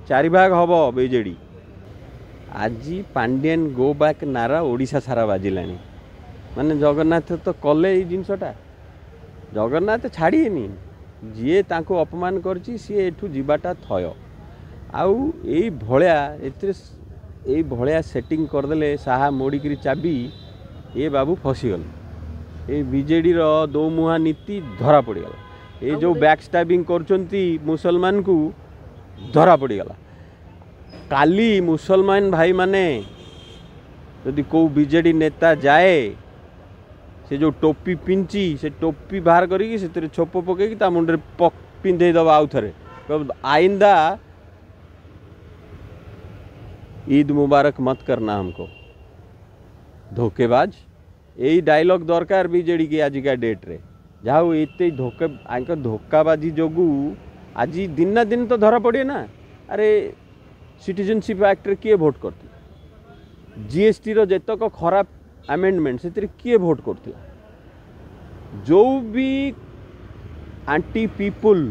चारि भाग हम बीजेडी आज पांडियन गो बैक नारा ओडिशा सारा बाजिला माने जगन्नाथ तो कले जिनसटा जगन्नाथ छाड़िएनि जी ताको अपमान करची सी एठू जीवाटा थय आउ एई भळ्या एई भळ्या सेटिंग करदेले साहा मोड़िकी चाबी ये बाबू फसीगल ये बीजेडी रो दो मुहा नीति धरा पड़गला ये जो बैक स्टैबिंग करचंती मुसलमान को धरा पड़गला काली मुसलमान भाई माने यदि को बीजेडी नेता जाए से जो टोपी पिंची से टोपी बाहर करी से छोप पकई ता मुंडे पिंधे दबा आउ थे आइंदा ईद मुबारक मत करना हमको धोखेबाज यही डायलॉग दरकार बीजेडी की आज का डेट रे जाओ ये धोखाबाजी जोगु आज दिन ना दिन तो धरा पड़े ना। अरे सिटीजनशिप एक्ट रे किए भोट करती जीएसटी रो जेतक खराब अमेंडमेंट से किए भोट करता जो भी एंटी पीपुल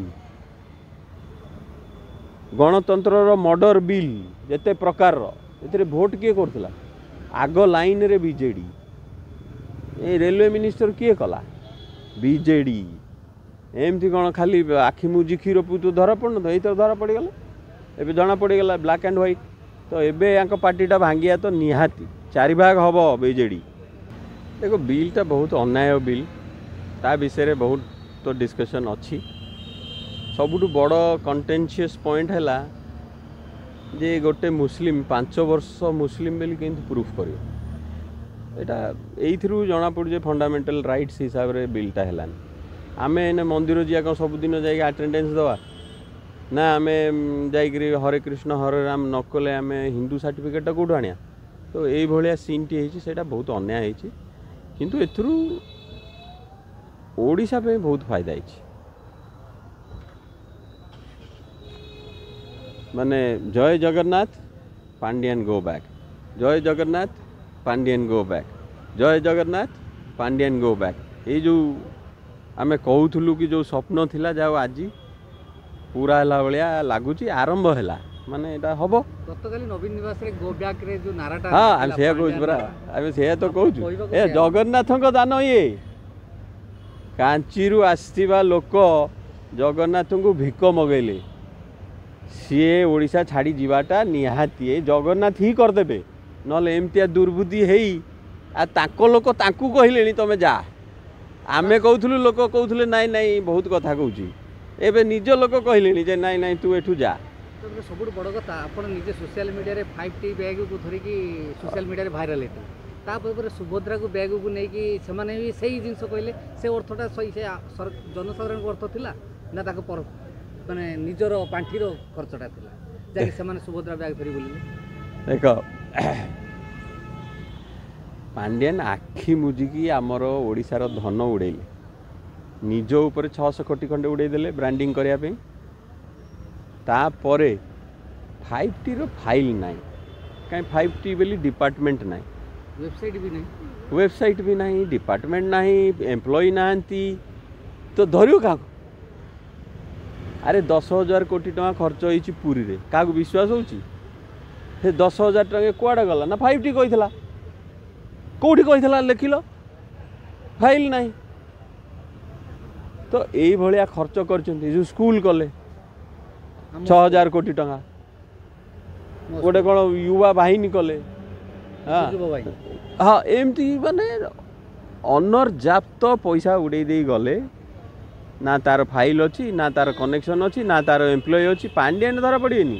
गणतंत्र रो मर्डर बिल जेते प्रकार रो भोट किए करथिला आग लाइन रे बीजेडी ए रेलवे मिनिस्टर किए कला बीजेडी एमती कौन खाली आखि मुझी क्षीर पुतु धरा पड़ न तो धरा पड़गला एबे जना पड़गला ब्लैक एंड व्हाइट तो एबे यांक पार्टीटा भांगिया तो निहाती चारि भाग हम बीजेडी देखो बिलटा बहुत अन्याय बिल ता विषय बहुत तो डिस्कशन अच्छी सबुठ बड़ कंटेंशियस पॉइंट है जे गोटे मुस्लिम 5 वर्ष मुस्लिम बेली के प्रूफ कर यू जना पड़े फंडामेंटल राइट्स हिसाब रे बिलटा है आम एने मंदिर जी कौन सबुदिन जा अटेंडेंस दवा ना आम जा हरे कृष्ण हरे राम न कले आम हिंदू सर्टिफिकेट कौटू आनिया तो ये सीन टी है बहुत अन्याय होती किंतु एथरू ओडिशा पे बहुत फायदा है माने जय जगन्नाथ पांडियन गो बैक जय जगन्नाथ पांडियन गो बैक जय जगन्नाथ पांडियन गो बैक ये जो आमे कहूलु कि जो स्वप्न थिला जाओ आज पूरा है भाया लगुच आरंभ है माने एटा हबो गतकाली नवीन निवास रे गो बैक रे जो नाराटा हां हम से कहूछ बरा हम से तो कहूछ ए जगन्नाथ को दान ये कांचीरू आस्तिबा लोक जगन्नाथ को भिक मगैले सी ओडिशा छाड़ी जीवाटा निहाती जगन्नाथ ही करदे नले एमतिया दुर्बुद्धि हेई आ ताको लोक ताकू कहले तुम जा आमे कहूलु लोक कहूले नाई नाई बहुत कथा कहूँ एबे निज लोक कहले जे नाई नाई तू एठू जा सब बड़ कथा आप निजे सोशल मीडिया रे 5T बैग को धरिकी सोशल मीडिया रे भाइराल होते तापर सुभद्रा को बैग को लेकिन से भी सही जिन कहले से अर्थटा सही से जनसाधारण को अर्थ थिला ना ताको माने निजर पांठीर खर्चटा थिला जाकि से सुभद्रा बैग धरी बोलिले देख पांडियन आखि मुझिकी आमर ओडिशार धन उड़ेले निज ऊपर 600 कोटी खंडे उड़ेदेले ब्रांडिंग करने तापर 5T रो फाइल नाई कहीं 5T बोली डिपार्टमेंट नाई वेबसाइट भी नहीं डिपार्टमेंट नहीं एम्प्लॉई नहांती तो धरियो क्या अरे 10,000 कोटी टका खर्च होइछि पुरी रे का विश्वास होउछि से 10,000 टका कुआडे गला ना 5T कहिथला कोठी कहिथला लिखिलो फाइल नहीं तो यही भलिया खर्च करचंती जो स्कूल कले 6,000 कोटी टका गोटे कौन युवा बाहिनी कले हाँ एमती माने अनर जाप्त पैसा उड़े दे गले ना तार फाइल अच्छी ना तार कनेक्शन अच्छी ना तार एम्प्लॉय अच्छी पांडियन धरा पड़ेनि